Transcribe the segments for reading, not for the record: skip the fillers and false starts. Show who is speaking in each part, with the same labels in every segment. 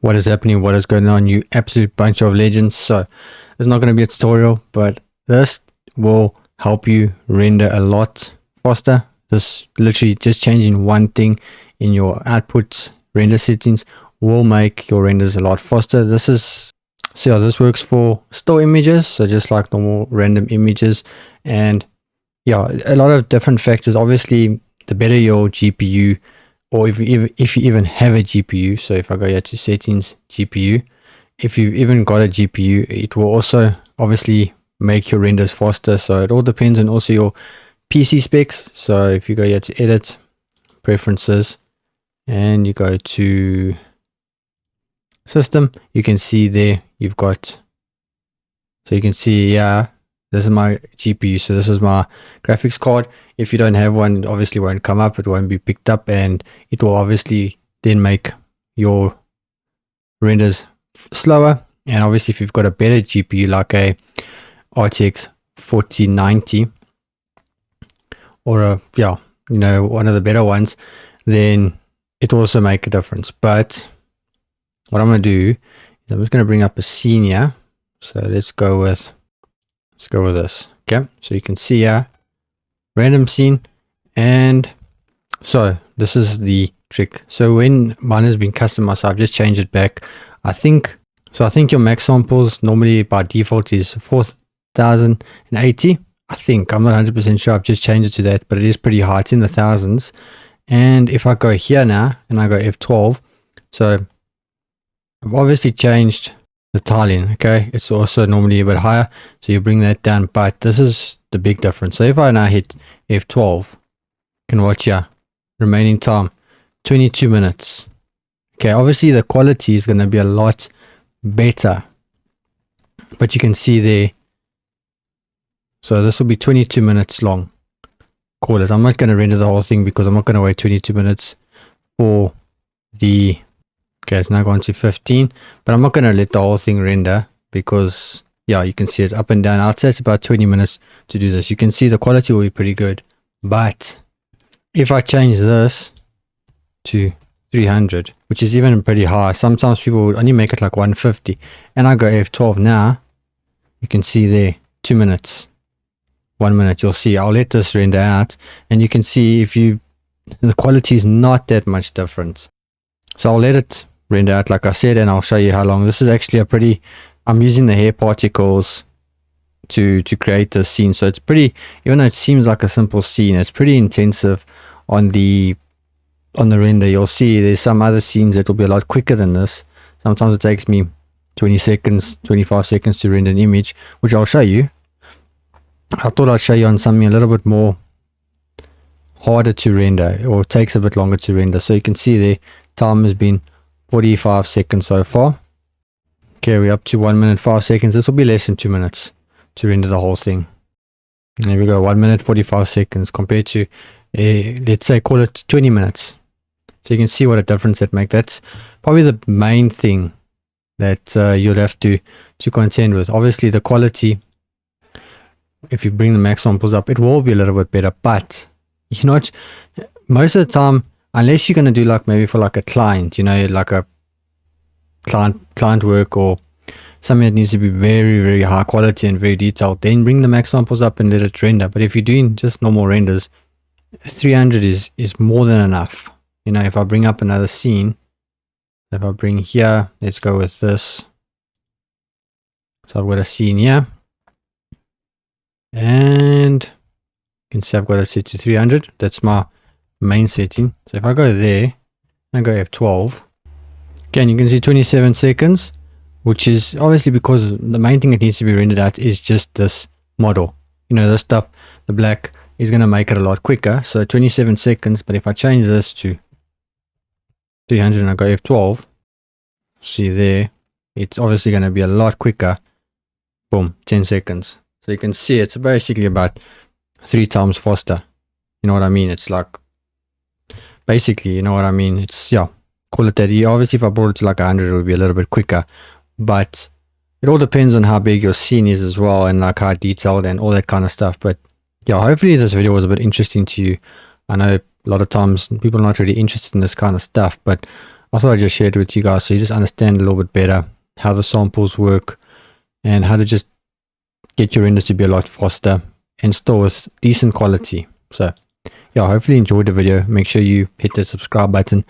Speaker 1: what is happening, what is going on, you absolute bunch of legends. So it's not going to be a tutorial, but this will help you render a lot faster. This literally just changing one thing in your outputs render settings will make your renders a lot faster. This is, so yeah, this works for still images, so just like normal random images, and yeah, a lot of different factors. Obviously, the better your GPU, or if you even have a GPU. So if I go here to settings, GPU, if you've even got a GPU, it will also obviously make your renders faster. So it all depends on also your PC specs. So if you go here to edit, preferences, and you go to system, you can see there you've got, so you can see, yeah, this is my GPU, so this is my graphics card. If you don't have one, it obviously won't come up, it won't be picked up, and it will obviously then make your renders slower. And obviously if you've got a better GPU like a RTX 4090 or a, yeah, you know, one of the better ones, then it will also make a difference. But what I'm going to do is I'm just going to bring up a scene here. So let's go with this. Okay, so you can see here, random scene. And so this is the trick. So when mine has been customized, I've just changed it back. I think your max samples normally by default is 4080. I think, I'm not 100% sure, I've just changed it to that, but it is pretty high, it's in the thousands. And if I go here now and I go F12, so I've obviously changed the tiling. Okay, it's also normally a bit higher, so you bring that down, but this is the big difference. So if I now hit F12, you can watch here, remaining time 22 minutes. Okay, obviously the quality is going to be a lot better, but you can see there, so this will be 22 minutes long. Call it. I'm not going to render the whole thing because I'm not going to wait 22 minutes for the, okay, it's now gone to 15, but I'm not going to let the whole thing render because, yeah, you can see it's up and down. I'd say it's about 20 minutes to do this. You can see the quality will be pretty good, but if I change this to 300, which is even pretty high, sometimes people would only make it like 150, and I go F12 now, you can see there 2 minutes, 1 minute. You'll see, I'll let this render out, and you can see if you, the quality is not that much difference. So I'll let it render out like I said, and I'll show you how long. This is actually a pretty, I'm using the hair particles to create this scene, so it's pretty, even though it seems like a simple scene, it's pretty intensive on the render. You'll see there's some other scenes that will be a lot quicker than this. Sometimes it takes me 20 seconds, 25 seconds to render an image, which I'll show you. I thought I'd show you on something a little bit more harder to render, or it takes a bit longer to render. So you can see there, time has been 45 seconds so far. Okay, we're up to 1 minute 5 seconds. This will be less than 2 minutes to render the whole thing. And there we go, 1 minute 45 seconds compared to let's say call it 20 minutes. So you can see what a difference that makes. That's probably the main thing that you'll have to contend with. Obviously the quality, if you bring the max samples up, it will be a little bit better, but you know, most of the time, unless you're going to do like maybe for like a client, you know, like a client work or something that needs to be very, very high quality and very detailed, then bring the max samples up and let it render. But if you're doing just normal renders, 300 is more than enough. You know, if I bring up another scene, if I bring here, let's go with this. So I've got a scene here, and you can see I've got it set to 300. That's my main setting. So if I go there and go F12, again, you can see 27 seconds, which is obviously because the main thing that needs to be rendered out is just this model. You know, this stuff, the black is going to make it a lot quicker. So 27 seconds, but if I change this to 300 and I go F12, see there, it's obviously going to be a lot quicker. Boom, 10 seconds. So you can see it's basically about 3 times faster. You know what I mean? It's like, basically, you know what I mean? It's, yeah, call it that. Obviously, if I brought it to like 100, it would be a little bit quicker. But it all depends on how big your scene is as well, and like how detailed and all that kind of stuff. But yeah, hopefully this video was a bit interesting to you. I know a lot of times people are not really interested in this kind of stuff, but I thought I'd just share it with you guys so you just understand a little bit better how the samples work and how to just get your renders to be a lot faster and still with decent quality. So yeah, hopefully you enjoyed the video. Make sure you hit the subscribe button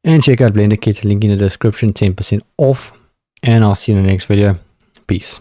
Speaker 1: and check out Blender Kit, link in the description, 10% off. And I'll see you in the next video. Peace.